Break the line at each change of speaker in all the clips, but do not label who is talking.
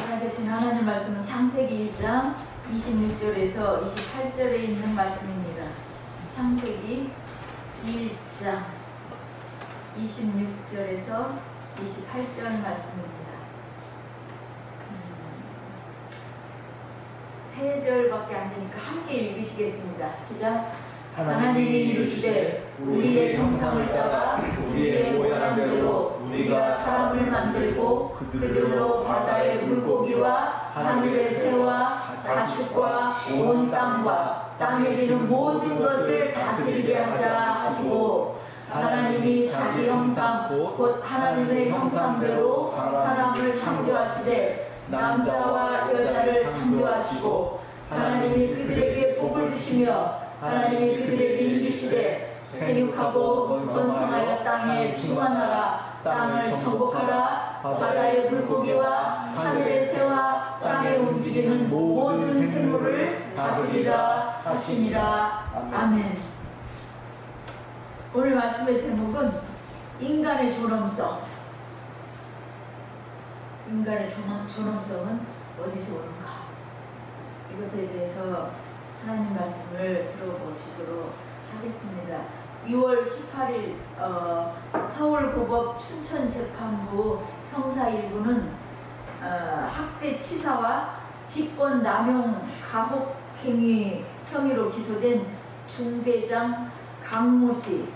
살아계신 하나님 말씀은 창세기 1장 26절에서 28절에 있는 말씀입니다. 창세기 1장 26절에서 28절 말씀입니다. 세 절밖에 안 되니까 함께 읽으시겠습니다. 시작. 하나님이 이르시되 우리의 형상을 따라 우리의 모양대로 우리가 사람을 만들고 그들로 바다의 물고기와 하늘의 새와 가축과 온 땅과 땅에 이르는 모든 것을 다스리게 하자 하시고, 하나님이 자기 형상 곧 하나님의 형상대로 사람을 창조하시되 남자와 여자를 창조하시고, 하나님이 그들에게 복을 주시며 하나님이 그들에게 이르시되 생육하고 번성하여 땅에 충만하라. 땅을 정복하라. 바다의 물고기와 하늘의 새와 땅에 움직이는 모든 생물을 다스리라 하시니라. 아멘. 오늘 말씀의 제목은 인간의 존엄성. 인간의 존엄성은 어디서 오는가? 이것에 대해서 하나님 말씀을 들어보시도록 하겠습니다. 6월 18일 서울고법 춘천재판부 형사 1부는 학대치사와 직권남용 가혹행위 혐의로 기소된 중대장 강모씨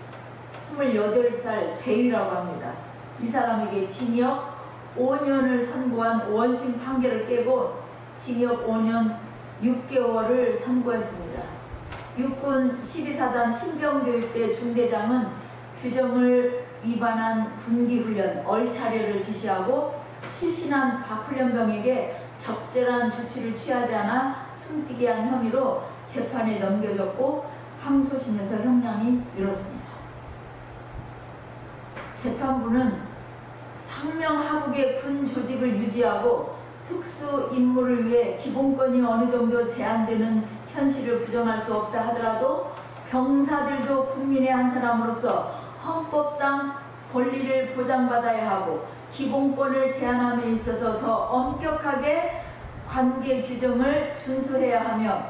28살 배위라고 합니다. 이 사람에게 징역 5년을 선고한 원심 판결을 깨고 징역 5년 6개월을 선고했습니다. 육군 12사단 신병교육대 중대장은 규정을 위반한 군기훈련, 얼차려를 지시하고 실신한 박훈련병에게 적절한 조치를 취하지 않아 숨지게 한 혐의로 재판에 넘겨졌고 항소심에서 형량이 미뤄집니다. 재판부는 상명하국의 군 조직을 유지하고 특수 임무를 위해 기본권이 어느 정도 제한되는 현실을 부정할 수 없다 하더라도 병사들도 국민의 한 사람으로서 헌법상 권리를 보장받아야 하고 기본권을 제한함에 있어서 더 엄격하게 관계 규정을 준수해야 하며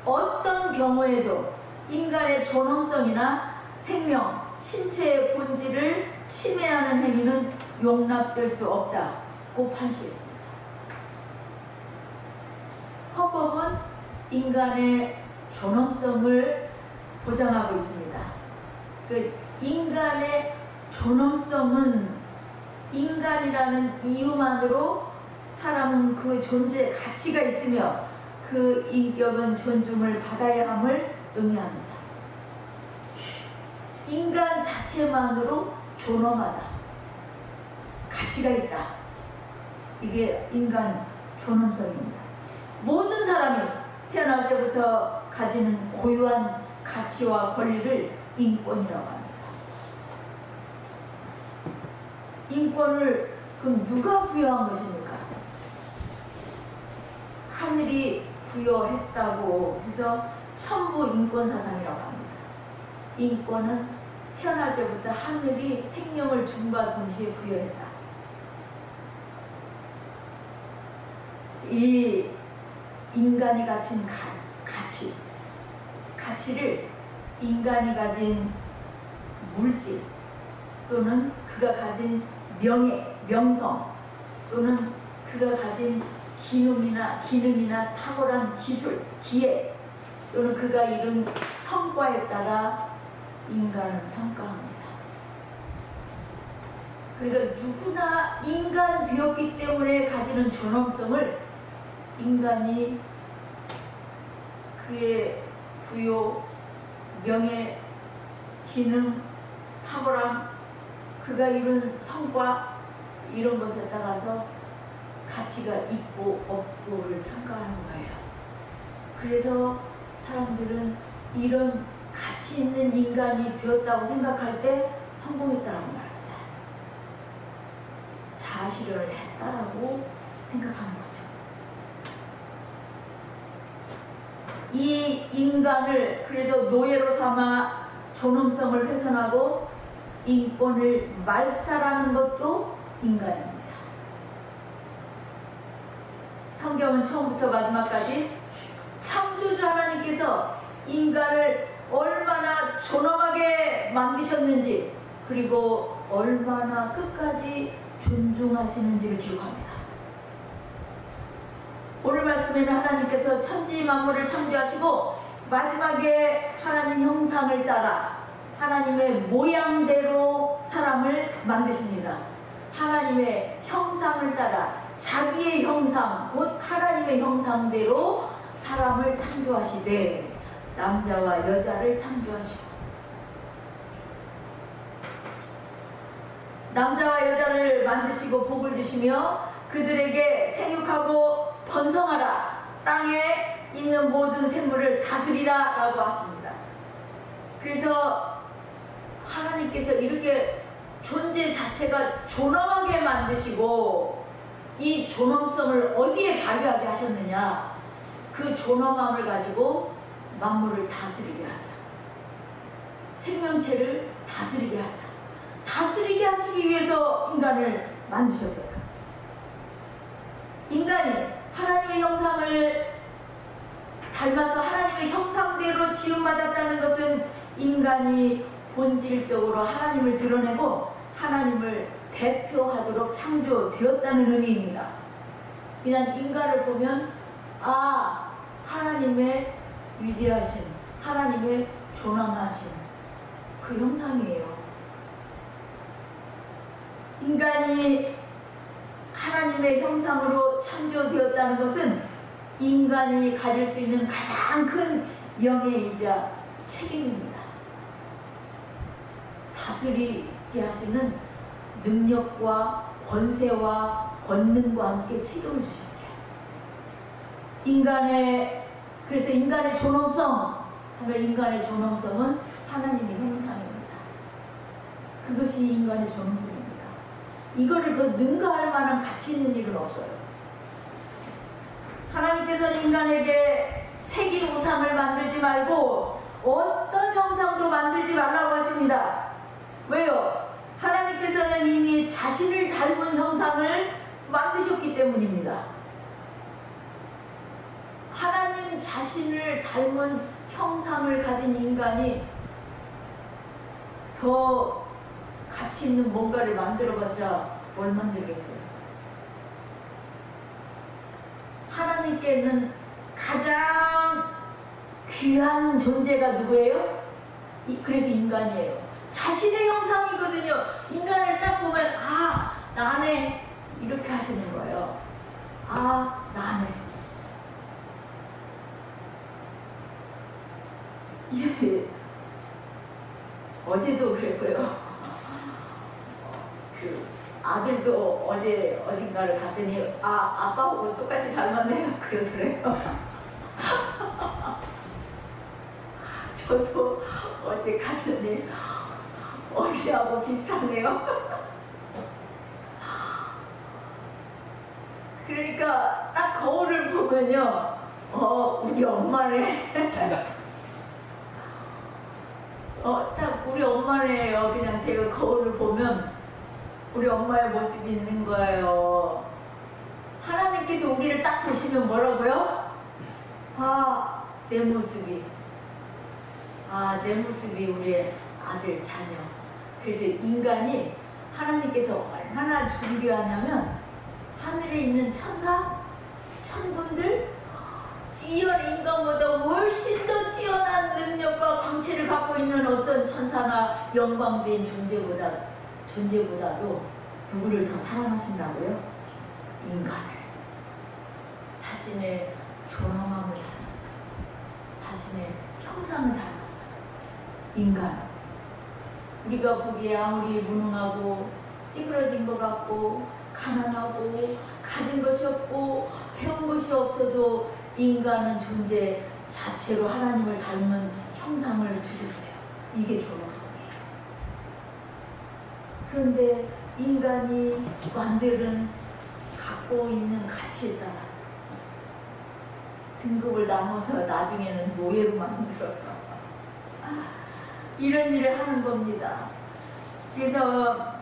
어떤 경우에도 인간의 존엄성이나 생명, 신체의 본질을 침해하는 행위는 용납될 수 없다고 판시했습니다. 헌법은 인간의 존엄성을 보장하고 있습니다. 그 인간의 존엄성은 인간이라는 이유만으로 사람은 그 존재 가치가 있으며 그 인격은 존중을 받아야 함을 의미합니다. 인간 자체만으로 존엄하다, 가치가 있다. 이게 인간 존엄성입니다. 모든 사람이 태어날 때부터 가지는 고유한 가치와 권리를 인권이라고 합니다. 인권을 그럼 누가 부여한 것입니까? 하늘이 부여했다고 해서 천부 인권사상이라고 합니다. 인권은 태어날 때부터 하늘이 생명을 줌과 동시에 부여했다. 이 인간이 가진 가치를 인간이 가진 물질 또는 그가 가진 명예, 명성 또는 그가 가진 기능이나 탁월한 기술, 기획 또는 그가 이룬 성과에 따라 인간은 평가합니다. 그러니까 누구나 인간 되었기 때문에 가지는 존엄성을 인간이 그의 부요, 명예, 기능, 탁월함, 그가 이룬 성과 이런 것에 따라서 가치가 있고 없고를 평가하는 거예요. 그래서 사람들은 이런 가치 있는 인간이 되었다고 생각할 때 성공했다라고 말합니다. 자아실현을 했다라고 생각하는 거죠. 이 인간을 그래서 노예로 삼아 존엄성을 훼손하고 인권을 말살하는 것도 인간입니다. 성경은 처음부터 마지막까지 창조주 하나님께서 인간을 얼마나 존엄하게 만드셨는지, 그리고 얼마나 끝까지 존중하시는지를 기록합니다. 오늘 말씀에는 하나님께서 천지 만물을 창조하시고 마지막에 하나님 형상을 따라 하나님의 모양대로 사람을 만드십니다. 하나님의 형상을 따라 자기의 형상, 곧 하나님의 형상대로 사람을 창조하시되 남자와 여자를 창조하시고, 남자와 여자를 만드시고 복을 주시며 그들에게 생육하고 번성하라, 땅에 있는 모든 생물을 다스리라 라고 하십니다. 그래서 하나님께서 이렇게 존재 자체가 존엄하게 만드시고 이 존엄성을 어디에 발휘하게 하셨느냐, 그 존엄함을 가지고 만물을 다스리게 하자, 생명체를 다스리게 하자, 다스리게 하시기 위해서 인간을 만드셨어요. 인간이 하나님의 형상을 닮아서 하나님의 형상대로 지음받았다는 것은 인간이 본질적으로 하나님을 드러내고 하나님을 대표하도록 창조되었다는 의미입니다. 그냥 인간을 보면 하나님의 위대하신, 하나님의 존엄하신 그 형상이에요. 인간이 하나님의 형상으로 창조되었다는 것은 인간이 가질 수 있는 가장 큰 영예이자 책임입니다. 다스리게 하시는 능력과 권세와 권능과 함께 책임을 주셨어요. 그래서 인간의 존엄성 하면, 인간의 존엄성은 하나님의 형상입니다. 그것이 인간의 존엄성입니다. 이거를 더 능가할 만한 가치 있는 일은 없어요. 하나님께서는 인간에게 새긴 우상을 만들지 말고 어떤 형상도 만들지 말라고 하십니다. 왜요? 하나님께서는 이미 자신을 닮은 형상을 만드셨기 때문입니다. 하나님 자신을 닮은 형상을 가진 인간이 더 가치 있는 뭔가를 만들어봤자 뭘 만들겠어요? 하나님께는 가장 귀한 존재가 누구예요? 그래서 인간이에요. 자신의 형상이거든요. 인간을 딱 보면 나네, 이렇게 하시는 거예요. 나네. 어제도 그랬고요. 그 아들도 어제 어딘가를 갔더니 아빠하고 똑같이 닮았네요 그러더래요. 저도 어제 갔더니 어제하고 비슷하네요. 그러니까 딱 거울을 보면요, 우리 엄마네. 딱 우리 엄마네요. 그냥 제가 거울을 보면 우리 엄마의 모습이 있는 거예요. 하나님께서 우리를 딱 보시면 뭐라고요? 내 모습이 우리의 아들, 자녀. 그래서 인간이 하나님께서 얼마나 존귀하냐면, 하늘에 있는 천사, 천군들, 인간보다 훨씬 더 뛰어난 능력과 광채를 갖고 있는 어떤 천사나 영광된 존재보다도 누구를 더 사랑하신다고요? 인간을. 자신의 존엄함을 닮았어요. 자신의 형상을 닮았어요. 인간. 우리가 보기에 아무리 무능하고 찌그러진 것 같고 가난하고 가진 것이 없고 배운 것이 없어도 인간은 존재 자체로 하나님을 닮은 형상을 주셨어요. 이게 존엄성이에요. 그런데 인간이 만들은 갖고 있는 가치에 따라서 등급을 나눠서 나중에는 노예로 만들어서 이런 일을 하는 겁니다. 그래서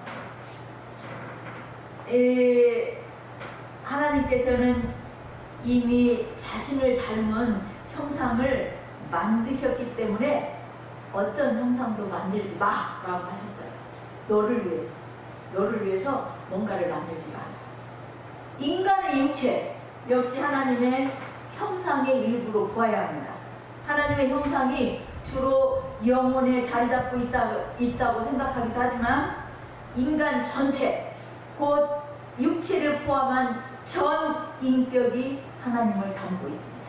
하나님께서는 이미 자신을 닮은 형상을 만드셨기 때문에 어떤 형상도 만들지 마라고 하셨어요. 너를 위해서 뭔가를 만들지 마. 인간의 육체 역시 하나님의 형상의 일부로 보아야 합니다. 하나님의 형상이 주로 영혼에 자리 잡고 있다고 생각하기도 하지만 인간 전체, 곧 육체를 포함한 전 인격이 하나님을 담고 있습니다.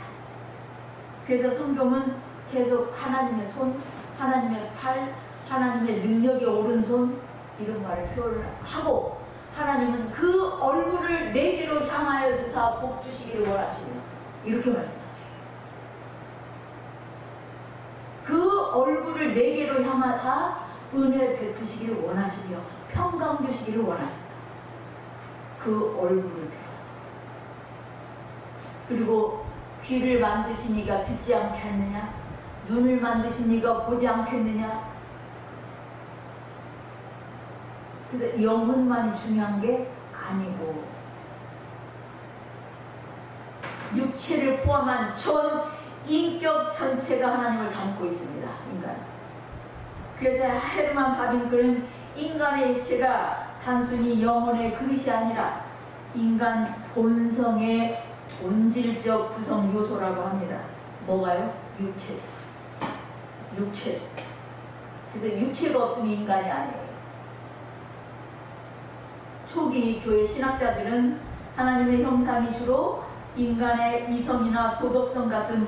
그래서 성경은 계속 하나님의 손, 하나님의 팔, 하나님의 능력의 오른손 이런 말을 표현하고 하나님은 그 얼굴을 내게로 향하여 두사 복 주시기를 원하시며 이렇게 말씀하세요. 그 얼굴을 내게로 향하사 은혜 베푸시기를 원하시며 평강 주시기를 원하신다. 그 얼굴을 들어서. 그리고 귀를 만드시니가 듣지 않겠느냐? 눈을 만드시니가 보지 않겠느냐? 그래서 영혼만이 중요한 게 아니고 육체를 포함한 전 인격 전체가 하나님을 담고 있습니다. 인간. 그래서 헤르만 바빙크는 인간의 육체가 단순히 영혼의 그릇이 아니라 인간 본성의 본질적 구성 요소라고 합니다. 뭐가요? 육체. 그래서 육체가 없으면 인간이 아니에요. 초기 교회 신학자들은 하나님의 형상이 주로 인간의 이성이나 도덕성 같은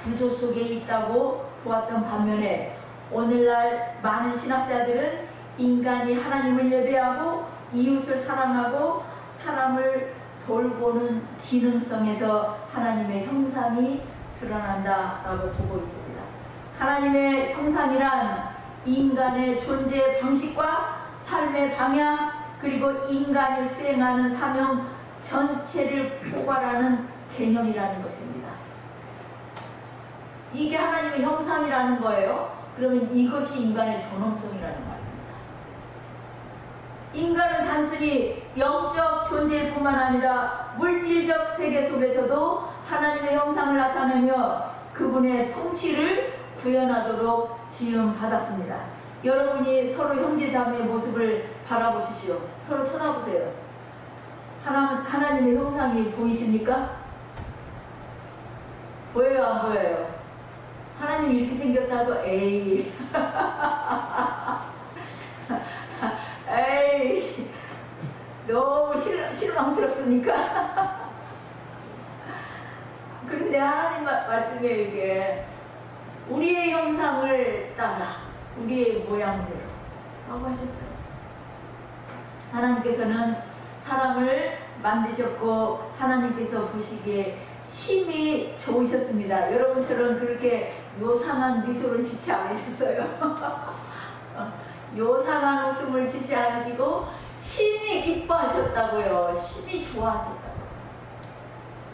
구조 속에 있다고 보았던 반면에 오늘날 많은 신학자들은 인간이 하나님을 예배하고 이웃을 사랑하고 사람을 돌보는 기능성에서 하나님의 형상이 드러난다라고 보고 있습니다. 하나님의 형상이란 인간의 존재 방식과 삶의 방향 그리고 인간이 수행하는 사명 전체를 포괄하는 개념이라는 것입니다. 이게 하나님의 형상이라는 거예요. 그러면 이것이 인간의 존엄성이라는 말입니다. 인간은 단순히 영적 존재뿐만 아니라 물질적 세계 속에서도 하나님의 형상을 나타내며 그분의 통치를 구현하도록 지음받았습니다. 여러분이 서로 형제자매의 모습을 바라보십시오. 서로 쳐다보세요. 하나님의 형상이 보이십니까? 보여요, 안 보여요? 하나님이 이렇게 생겼다고? 에이. 에이. 너무 실망스럽습니까? 그런데 하나님 말씀에 이게 우리의 형상을 따라 우리의 모양대로 라고 하셨어요. 하나님께서는 사람을 만드셨고 하나님께서 보시기에 심히 좋으셨습니다. 여러분처럼 그렇게 요상한 미소를 짓지 않으셨어요. 요상한 웃음을 짓지 않으시고 심히 기뻐하셨다고요. 심히 좋아하셨다고요.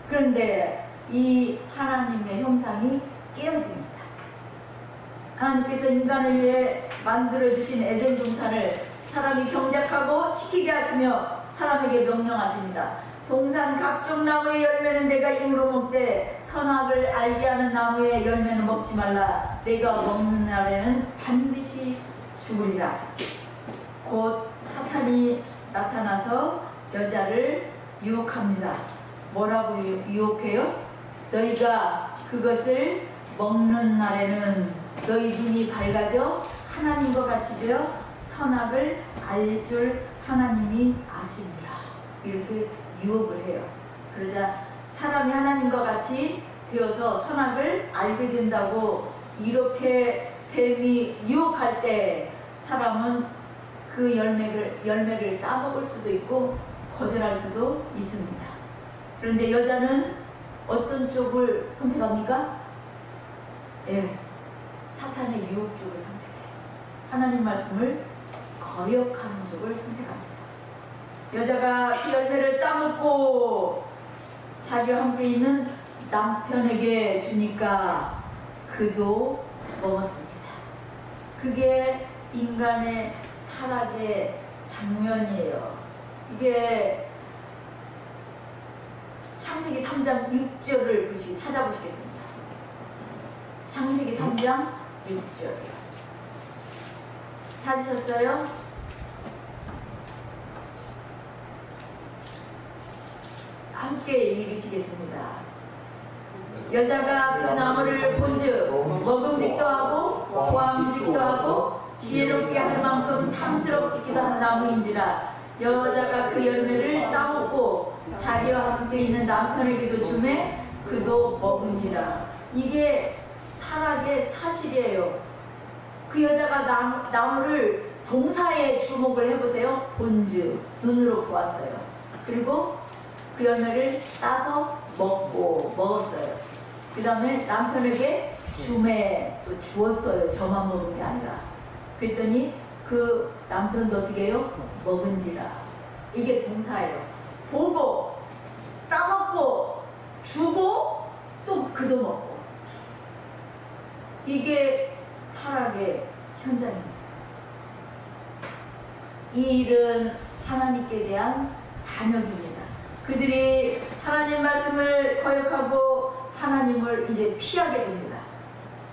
그런데 이 하나님의 형상이 깨어집니다. 하나님께서 인간을 위해 만들어주신 에덴 동산을 사람이 경작하고 지키게 하시며 사람에게 명령하십니다. 동산 각종 나무의 열매는 내가 입으로 먹되 선악을 알게 하는 나무의 열매는 먹지 말라. 내가 먹는 날에는 반드시 죽으리라. 곧 사탄이 나타나서 여자를 유혹합니다. 뭐라고 유혹해요? 너희가 그것을 먹는 날에는 너희 눈이 밝아져 하나님과 같이 되어 선악을 알 줄 하나님이 아시니라. 이렇게 유혹을 해요. 그러자 사람이 하나님과 같이 되어서 선악을 알게 된다고 이렇게 뱀이 유혹할 때 사람은 그 열매를 따먹을 수도 있고 거절할 수도 있습니다. 그런데 여자는 어떤 쪽을 선택합니까? 예, 사탄의 유혹 쪽을 선택해요. 하나님 말씀을 거역하는 쪽을 선택합니다. 여자가 그 열매를 따먹고 자기와 함께 있는 남편에게 주니까 그도 먹었습니다. 그게 인간의 타락의 장면이에요. 이게 창세기 3장 6절을 찾아보시겠습니다. 창세기 3장 6절이요. 찾으셨어요? 함께 읽으시겠습니다. 여자가 그 나무를 본즉 먹음직도 하고 보암직도 하고 지혜롭게 할 만큼 탐스럽기도 한 나무인지라 여자가 그 열매를 따먹고 자기와 함께 있는 남편에게도 주매 그도 먹은지라. 이게 타락의 사실이에요. 그 여자가 나무를 동사에 주목을 해보세요. 본즉 눈으로 보았어요. 그리고 그 열매를 따서 먹었어요. 그 다음에 남편에게 주매 또 주었어요. 저만 먹은 게 아니라. 그랬더니 그 남편도 어떻게 해요? 먹은지라. 이게 동사예요. 보고 따먹고 주고 또 그도 먹고. 이게 타락의 현장입니다. 이 일은 하나님께 대한 반역입니다. 그들이 하나님 말씀을 거역하고 하나님을 이제 피하게 됩니다.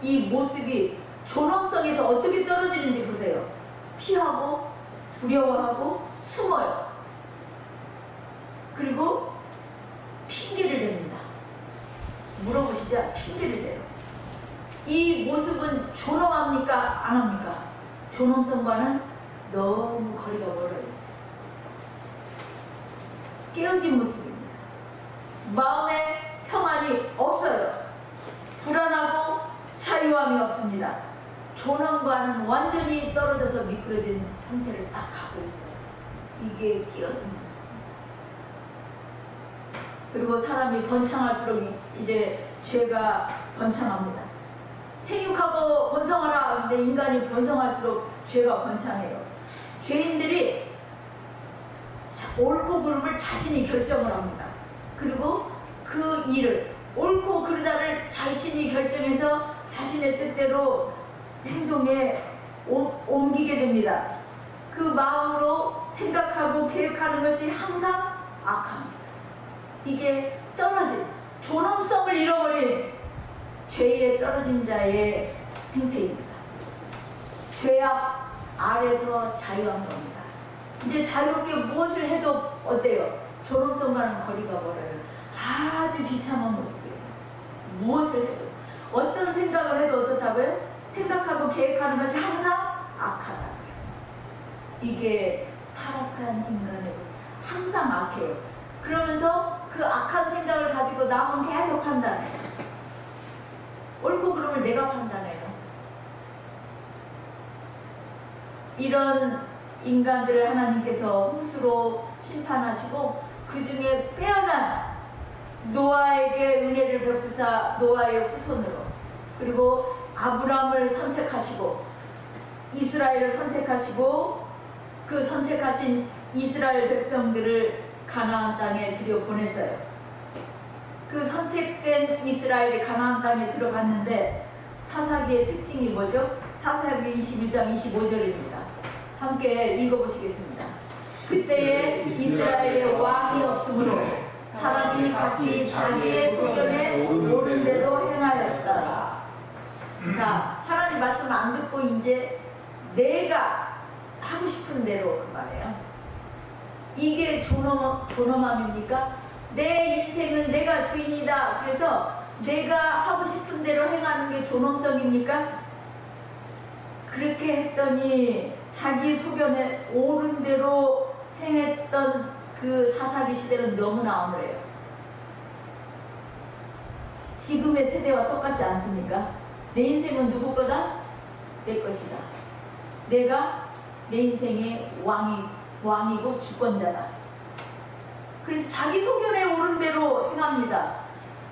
이 모습이 존엄성에서 어떻게 떨어지는지 보세요. 피하고 두려워하고 숨어요. 그리고 핑계를 댑니다. 물어보시자 핑계를 대요. 이 모습은 존엄합니까? 안 합니까? 존엄성과는 너무 거리가 멀어요. 깨어진 모습입니다. 마음에 평안이 없어요. 불안하고 자유함이 없습니다. 존엄과는 완전히 떨어져서 미끄러진 형태를 딱 갖고 있어요. 이게 깨어진 모습입니다. 그리고 사람이 번창할수록 이제 죄가 번창합니다. 생육하고 번성하라. 근데 인간이 번성할수록 죄가 번창해요. 죄인들이 옳고 그름을 자신이 결정을 합니다. 그리고 그 일을 옳고 그르다를 자신이 결정해서 자신의 뜻대로 행동에 옮기게 됩니다. 그 마음으로 생각하고 계획하는 것이 항상 악합니다. 이게 떨어진 존엄성을 잃어버린 죄에 떨어진 자의 행태입니다. 죄악 아래서 자유한 겁니다. 이제 자유롭게 무엇을 해도 어때요? 존엄성과는 거리가 멀어요. 아주 비참한 모습이에요. 무엇을 해도 어떤 생각을 해도 어떻다고요? 생각하고 계획하는 것이 항상 악하다고요. 이게 타락한 인간의 모습. 항상 악해요. 그러면서 그 악한 생각을 가지고 남은 계속 판단해요. 옳고 그름을 내가 판단해요. 이런 인간들을 하나님께서 홍수로 심판하시고 그 중에 빼어난 노아에게 은혜를 베푸사 노아의 후손으로, 그리고 아브라함을 선택하시고 이스라엘을 선택하시고 그 선택하신 이스라엘 백성들을 가나안 땅에 들여보내서요. 그 선택된 이스라엘이 가나안 땅에 들어갔는데 사사기의 특징이 뭐죠? 사사기 21장 25절입니다. 함께 읽어보시겠습니다. 그때에 이스라엘의 왕이 없으므로 사람이 각기 자기의 소견에 옳은 대로 행하였다. 자, 하나님 말씀 안 듣고 이제 내가 하고 싶은 대로 그 말이에요. 이게 존엄함입니까? 내 인생은 내가 주인이다. 그래서 내가 하고 싶은 대로 행하는 게 존엄성입니까? 그렇게 했더니 자기 소견에 옳은 대로 행했던 그 사사기 시대는 너무나 암울해요. 지금의 세대와 똑같지 않습니까? 내 인생은 누구 거다? 내 것이다. 내가 내 인생의 왕이고 주권자다. 그래서 자기 소견에 옳은 대로 행합니다.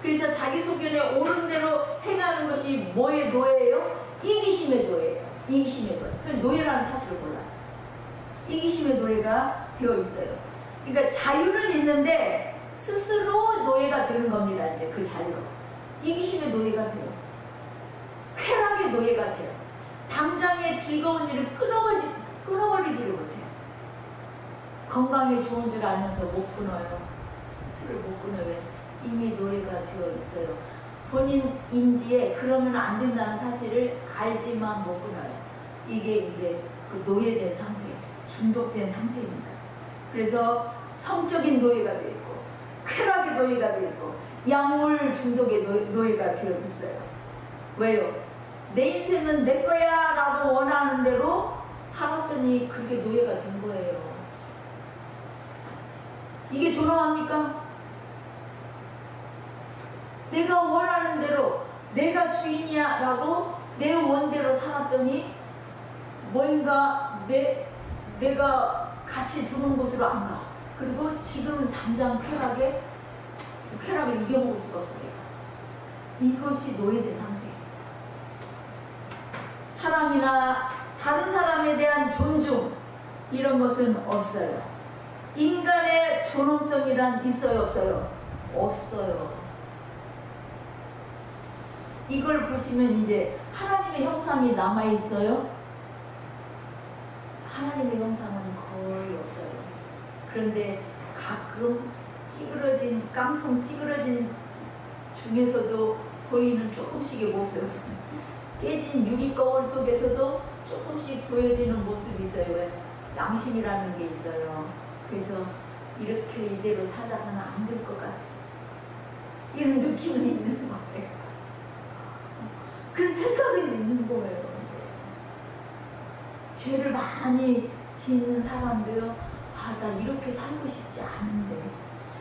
그래서 자기 소견에 옳은 대로 행하는 것이 뭐의 노예예요? 이기심의 노예예요. 이기심의 노예. 그 노예라는 사실을 몰라요. 이기심의 노예가 되어 있어요. 그러니까 자유는 있는데 스스로 노예가 되는 겁니다. 이제 그 자유로. 이기심의 노예가 돼요. 쾌락의 노예가 돼요. 당장의 즐거운 일을 끊어버리지를 못해요. 건강에 좋은 줄 알면서 못 끊어요. 술을 못 끊어요. 왜? 이미 노예가 되어 있어요. 본인 인지에 그러면 안 된다는 사실을 알지만 못 끊어요. 이게 이제 그 노예된 상태, 중독된 상태입니다. 그래서 성적인 노예가 되어 있고, 쾌락의 노예가 되어 있고, 약물 중독의 노예가 되어 있어요. 왜요? 내 인생은 내 거야 라고 원하는 대로 살았더니 그게 노예가 된 거예요. 이게 존엄합니까? 내가 원하는 대로 내가 주인이야 라고 내 원대로 살았더니 뭔가 내가 같이 두는 곳으로 안 가. 그리고 지금 당장 쾌락을 이겨먹을 수가 없어요. 이것이 노예된 상태. 사람이나 다른 사람에 대한 존중 이런 것은 없어요. 인간의 존엄성이란 있어요, 없어요? 없어요. 이걸 보시면 이제 하나님의 형상이 남아있어요? 하나님의 형상은 거의 없어요. 그런데 가끔 깡통 찌그러진 중에서도 보이는 조금씩의 모습, 깨진 유리 거울 속에서도 조금씩 보여지는 모습이 있어요. 양심이라는 게 있어요. 그래서 이렇게 이대로 살다가는 안 될 것 같지, 이런 느낌은 있는 거예요. 그런 생각이 있는 거예요. 이제 죄를 많이 짓는 사람도요, 나 이렇게 살고 싶지 않은데,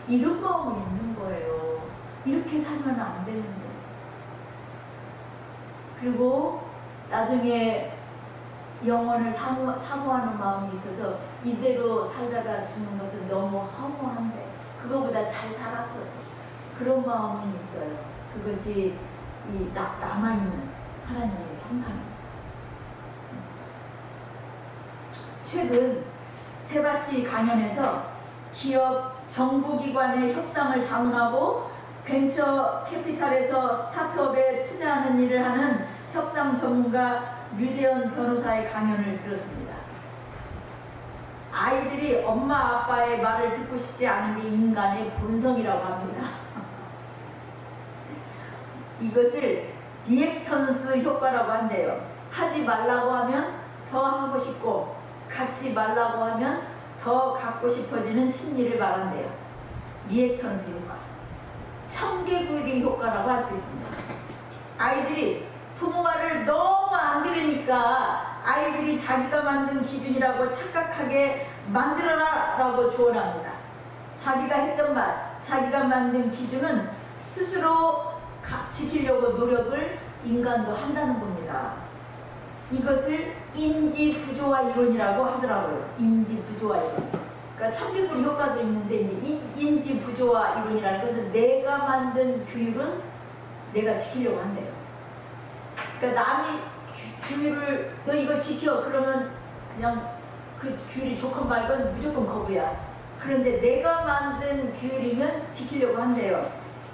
이런 마음이 있는 거예요. 이렇게 살면 안 되는데. 그리고 나중에 영혼을 사모하는 마음이 있어서 이대로 살다가 죽는 것은 너무 허무한데, 그거보다 잘 살았어도 그런 마음은 있어요. 그것이 남아있는 하나님의 형상입니다. 최근 세바시 강연에서 기업 정부기관의 협상을 자문하고 벤처 캐피탈에서 스타트업에 투자하는 일을 하는 협상 전문가 류재현 변호사의 강연을 들었습니다. 아이들이 엄마 아빠의 말을 듣고 싶지 않은 게 인간의 본성이라고 합니다. 이것을 리액턴스 효과라고 한대요. 하지 말라고 하면 더 하고 싶고, 갖지 말라고 하면 더 갖고 싶어지는 심리를 말한대요. 리액턴스 효과. 청개구리 효과라고 할 수 있습니다. 아이들이 부모 말을 너무 안 들으니까 아이들이 자기가 만든 기준이라고 착각하게 만들어라 라고 조언합니다. 자기가 했던 말, 자기가 만든 기준은 스스로 지키려고 노력을 인간도 한다는 겁니다. 이것을 인지부조화 이론이라고 하더라고요. 인지부조화 이론. 그러니까 청개구리 효과도 있는데, 이제 인지부조화 이론이라는 것은 내가 만든 규율은 내가 지키려고 한대요. 그러니까 남이 규율을 너 이거 지켜 그러면 그냥 그 규율이 좋건 말건 무조건 거부야. 그런데 내가 만든 규율이면 지키려고 한대요.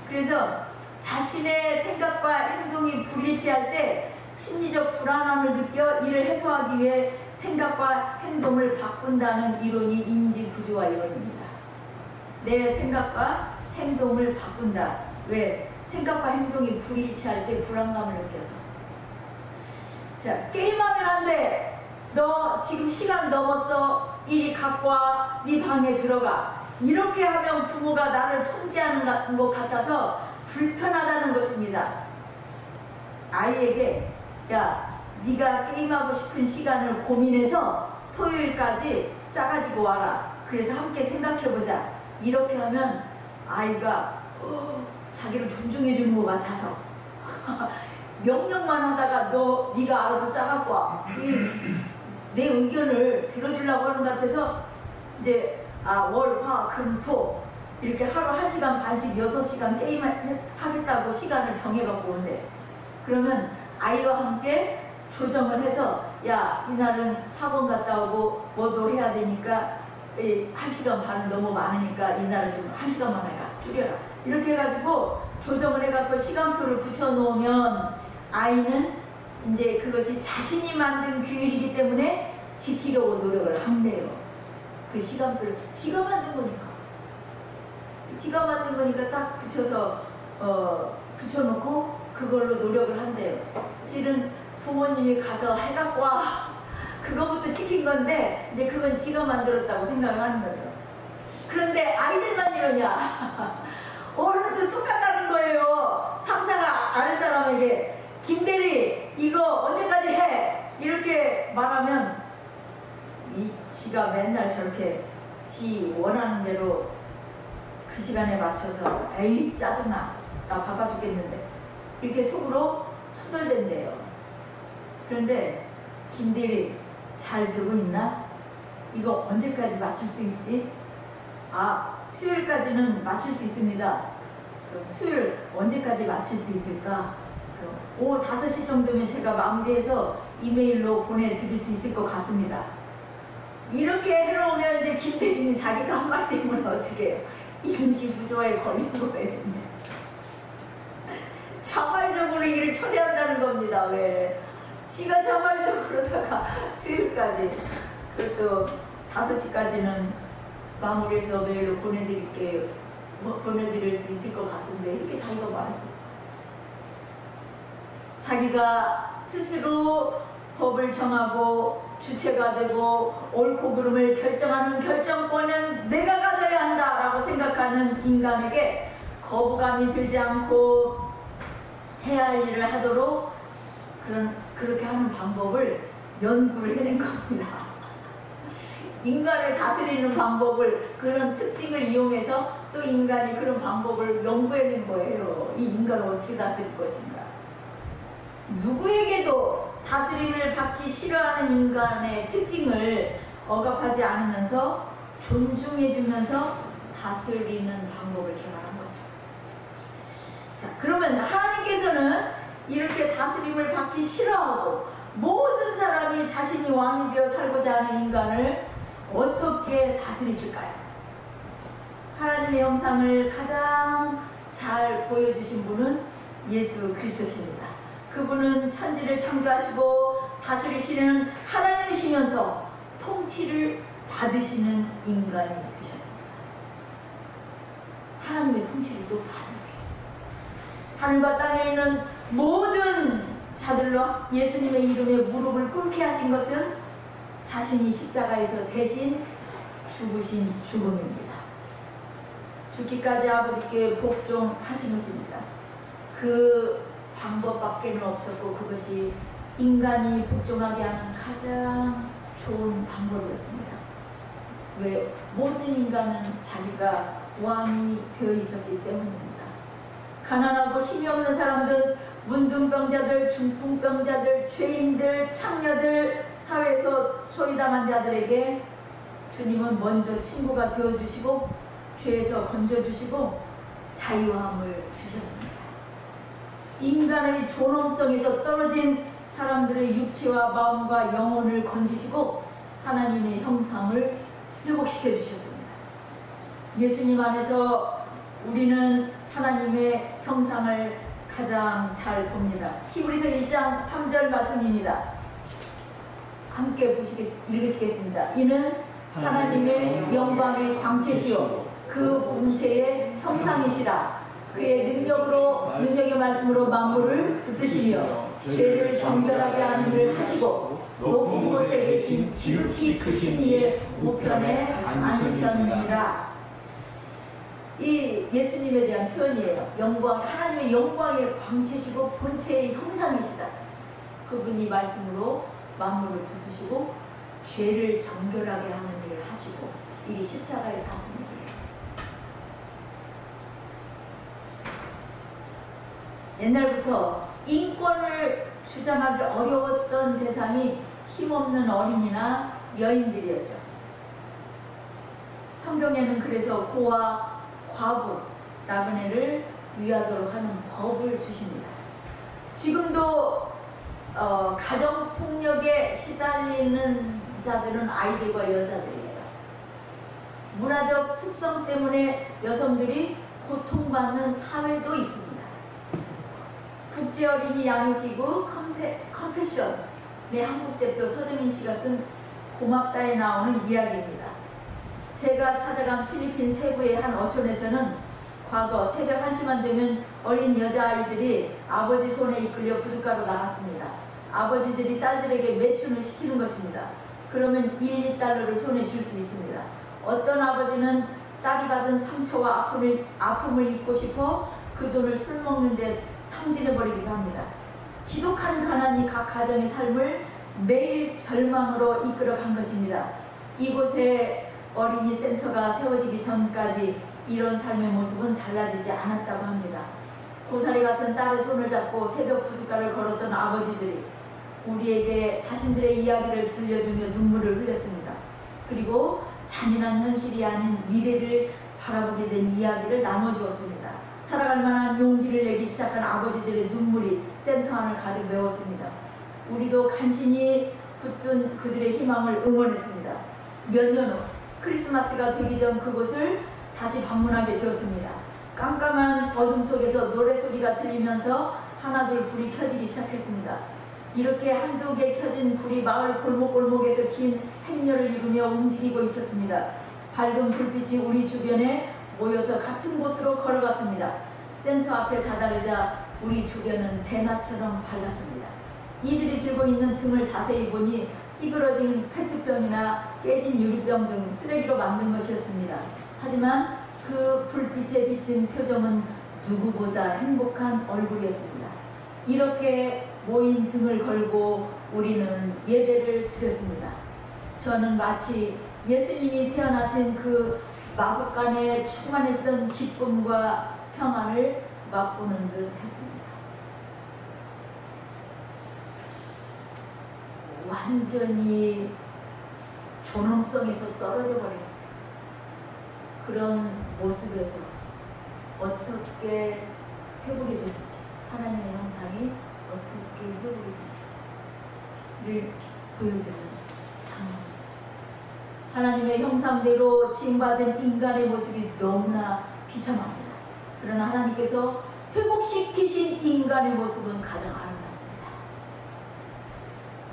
그래서 자신의 생각과 행동이 불일치할 때 심리적 불안함을 느껴 이를 해소하기 위해 생각과 행동을 바꾼다는 이론이 인지부조화 이론입니다. 내 생각과 행동을 바꾼다. 왜? 생각과 행동이 불일치할 때 불안감을 느껴서. 자, 게임하면 안 돼. 너 지금 시간 넘었어. 이리 갖고 와. 네 방에 들어가. 이렇게 하면 부모가 나를 통제하는 것 같아서 불편하다는 것입니다. 아이에게 야, 네가 게임하고 싶은 시간을 고민해서 토요일까지 짜가지고 와라. 그래서 함께 생각해보자. 이렇게 하면 아이가 자기를 존중해주는 것 같아서 명령만 하다가 네가 알아서 짜갖고 와. 내 의견을 들어주려고 하는 것 같아서 이제 월, 화, 금, 토 이렇게 하루 1시간 반씩 6시간 게임 하겠다고 시간을 정해갖고 온대. 그러면 아이와 함께 조정을 해서 야, 이날은 학원 갔다 오고 뭐도 해야 되니까 1시간 반은 너무 많으니까 이날은 좀 1시간만 해라. 줄여라. 이렇게 해가지고 조정을 해갖고 시간표를 붙여놓으면 아이는 이제 그것이 자신이 만든 규율이기 때문에 지키려고 노력을 한대요. 그 시간표를 지가 만든 거니까. 지가 만든 거니까 딱 붙여서 붙여놓고 그걸로 노력을 한대요. 실은 부모님이 가서 해갖고 와 그거부터 시킨 건데 이제 그건 지가 만들었다고 생각을 하는 거죠. 그런데 아이들만 이러냐? 어른도 똑같다는 거예요. 상사가 아는 사람에게 김대리 이거 언제까지 해? 이렇게 말하면 이 지가 맨날 저렇게 지 원하는 대로 그 시간에 맞춰서 에이 짜증나 나 바빠 죽겠는데 이렇게 속으로 투덜댄대요. 그런데 김대리 잘 되고 있나? 이거 언제까지 맞출 수 있지? 아 수요일까지는 맞출 수 있습니다. 그럼 수요일 언제까지 맞출 수 있을까? 그럼 오후 5시 정도면 제가 마무리해서 이메일로 보내드릴 수 있을 것 같습니다. 이렇게 해놓으면 이제 김대리는 자기가 한 말 때문에 어떻게 해요? 인지부조화에 걸린 거예요. 이제 자발적으로 일을 처리한다는 겁니다. 왜? 지가 자발적으로다가 수요일까지 그것도 5시까지는 마무리해서 메일로 보내드릴게요. 보내드릴 수 있을 것 같은데 이렇게 자기가 말했어요. 자기가 스스로 법을 정하고 주체가 되고 옳고 그름을 결정하는 결정권은 내가 가져야 한다라고 생각하는 인간에게 거부감이 들지 않고 해야 할 일을 하도록 그렇게 하는 방법을 연구를 해낸 겁니다. 인간을 다스리는 방법을 그런 특징을 이용해서 또 인간이 그런 방법을 연구해낸 거예요. 이 인간을 어떻게 다스릴 것인가. 누구에게도 다스림을 받기 싫어하는 인간의 특징을 억압하지 않으면서 존중해주면서 다스리는 방법을 개발한 거죠. 자, 그러면 하나님께서는 이렇게 다스림을 받기 싫어하고 모든 사람이 자신이 왕이 되어 살고자 하는 인간을 어떻게 다스리실까요? 하나님의 형상을 가장 잘 보여주신 분은 예수 그리스도십니다. 그분은 천지를 창조하시고 다스리시는 하나님이시면서 통치를 받으시는 인간이 되셨습니다. 하나님의 통치를 또 받으세요. 하늘과 땅에 있는 모든 자들로 예수님의 이름에 무릎을 꿇게 하신 것은 자신이 십자가에서 대신 죽으신 죽음입니다. 죽기까지 아버지께 복종하신 것입니다. 그 방법밖에는 없었고 그것이 인간이 복종하게 하는 가장 좋은 방법이었습니다. 왜? 모든 인간은 자기가 왕이 되어 있었기 때문입니다. 가난하고 힘이 없는 사람들, 문둥병자들, 중풍병자들, 죄인들, 창녀들, 사회에서 소외당한 자들에게 주님은 먼저 친구가 되어주시고 죄에서 건져주시고 자유함을 주셨습니다. 인간의 존엄성에서 떨어진 사람들의 육체와 마음과 영혼을 건지시고 하나님의 형상을 회복시켜 주셨습니다. 예수님 안에서 우리는 하나님의 형상을 가장 잘 봅니다. 히브리서 1장 3절 말씀입니다. 함께 읽으시겠습니다. 이는 하나님의 영광의 광채시요 그 본체의 형상이시라. 그의 능력의 말씀으로 만물을 붙드시며 죄를 정결하게 하는 일을 하시고 높은 곳에 계신 지극히 크신 이의 우편에 앉으셨느니라. 이 예수님에 대한 표현이에요. 영광, 하나님의 영광의 광채시고 본체의 형상이시다. 그분이 말씀으로 만물을 붙으시고 죄를 정결하게 하는 일을 하시고 이 십자가에서 하시는 일이에요. 옛날부터 인권을 주장하기 어려웠던 대상이 힘없는 어린이나 여인들이었죠. 성경에는 그래서 고아, 과부, 나그네를 위하도록 하는 법을 주십니다. 지금도 가정폭력에 시달리는 자들은 아이들과 여자들이에요. 문화적 특성 때문에 여성들이 고통받는 사회도 있습니다. 국제어린이 양육기구 컴패션의 한국대표 서정인 씨가 쓴 고맙다에 나오는 이야기입니다. 제가 찾아간 필리핀 세부의 한 어촌에서는 과거 새벽 1시만 되면 어린 여자아이들이 아버지 손에 이끌려 부둣가로 나갔습니다. 아버지들이 딸들에게 매춘을 시키는 것입니다. 그러면 1, 2달러를 손에 줄 수 있습니다. 어떤 아버지는 딸이 받은 상처와 아픔을 잊고 싶어 그 돈을 술 먹는 데 탕진해버리기도 합니다. 지독한 가난이 각 가정의 삶을 매일 절망으로 이끌어간 것입니다. 이곳에 어린이 센터가 세워지기 전까지 이런 삶의 모습은 달라지지 않았다고 합니다. 고사리 같은 딸의 손을 잡고 새벽 부둣가를 걸었던 아버지들이 우리에게 자신들의 이야기를 들려주며 눈물을 흘렸습니다. 그리고 잔인한 현실이 아닌 미래를 바라보게 된 이야기를 나눠주었습니다. 살아갈 만한 용기를 내기 시작한 아버지들의 눈물이 센터 안을 가득 메웠습니다. 우리도 간신히 붙든 그들의 희망을 응원했습니다. 몇 년 후 크리스마스가 되기 전 그곳을 다시 방문하게 되었습니다. 깜깜한 어둠 속에서 노래소리가 들리면서 하나둘 불이 켜지기 시작했습니다. 이렇게 한두 개 켜진 불이 마을 골목골목에서 긴 행렬을 이루며 움직이고 있었습니다. 밝은 불빛이 우리 주변에 모여서 같은 곳으로 걸어갔습니다. 센터 앞에 다다르자 우리 주변은 대낮처럼 밝았습니다. 이들이 들고 있는 등을 자세히 보니 찌그러진 페트병이나 깨진 유리병 등 쓰레기로 만든 것이었습니다. 하지만 그 불빛에 비친 표정은 누구보다 행복한 얼굴이었습니다. 이렇게 모인 등을 걸고 우리는 예배를 드렸습니다. 저는 마치 예수님이 태어나신 그 마국간에 충만했던 기쁨과 평안을 맛보는 듯 했습니다. 완전히 존엄성에서 떨어져 버린 그런 모습에서 어떻게 회복이 되는지, 하나님의 형상이 어떻게 회복이 되는지를 보여주는 장면입니다. 하나님의 형상대로 지음받은 인간의 모습이 너무나 비참합니다. 그러나 하나님께서 회복시키신 인간의 모습은 가장 아름답습니다.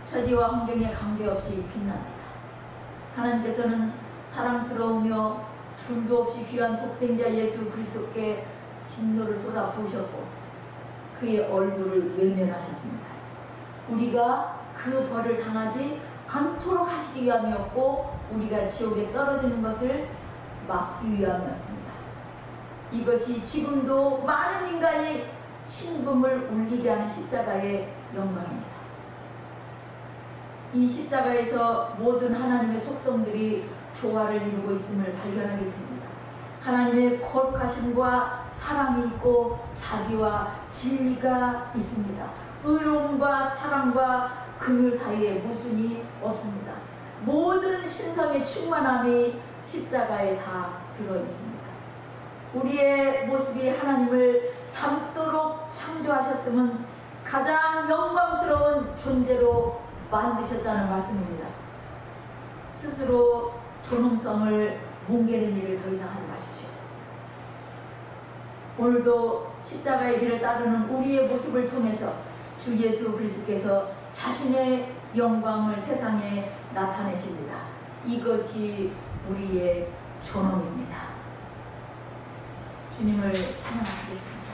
처지와 환경에 관계없이 빛납니다. 하나님께서는 사랑스러우며 둘도 없이 귀한 독생자 예수 그리스도께 진노를 쏟아 부으셨고 그의 얼굴을 외면하셨습니다. 우리가 그 벌을 당하지 않도록 하시기 위함이었고 우리가 지옥에 떨어지는 것을 막기 위함이었습니다. 이것이 지금도 많은 인간이 신금을 울리게 하는 십자가의 영광입니다. 이 십자가에서 모든 하나님의 속성들이 조화를 이루고 있음을 발견하게 됩니다. 하나님의 거룩하심과 사랑이 있고 자비와 진리가 있습니다. 의로움과 사랑과 긍휼 사이에 모순이 없습니다. 모든 신성의 충만함이 십자가에 다 들어있습니다. 우리의 모습이 하나님을 닮도록 창조하셨음은 가장 영광스러운 존재로 만드셨다는 말씀입니다. 스스로 존엄성을 뭉개는 일을 더 이상 하지 마십시오. 오늘도 십자가의 길을 따르는 우리의 모습을 통해서 주 예수 그리스도께서 자신의 영광을 세상에 나타내십니다. 이것이 우리의 존엄입니다. 주님을 찬양하시겠습니다.